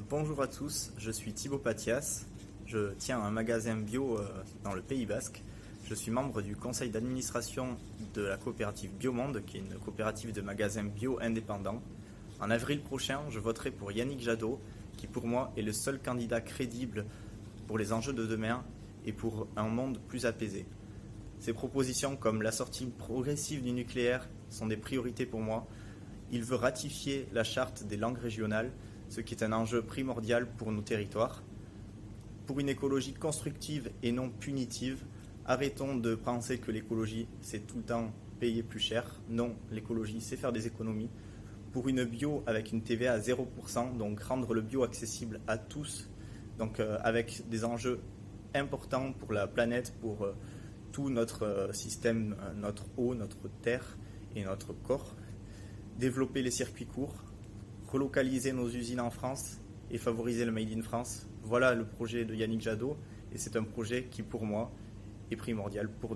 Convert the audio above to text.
Bonjour à tous, je suis Thibaut Patias, je tiens un magasin bio dans le Pays Basque. Je suis membre du conseil d'administration de la coopérative Biomonde, qui est une coopérative de magasins bio indépendants. En avril prochain, je voterai pour Yannick Jadot, qui pour moi est le seul candidat crédible pour les enjeux de demain et pour un monde plus apaisé. Ses propositions comme la sortie progressive du nucléaire sont des priorités pour moi. Il veut ratifier la charte des langues régionales, ce qui est un enjeu primordial pour nos territoires. Pour une écologie constructive et non punitive, arrêtons de penser que l'écologie c'est tout le temps payer plus cher. Non, l'écologie c'est faire des économies. Pour une bio avec une TVA à 0%, donc rendre le bio accessible à tous, donc avec des enjeux importants pour la planète, pour tout notre système, notre eau, notre terre et notre corps. Développer les circuits courts, relocaliser nos usines en France et favoriser le Made in France. Voilà le projet de Yannick Jadot et c'est un projet qui pour moi est primordial pour demain.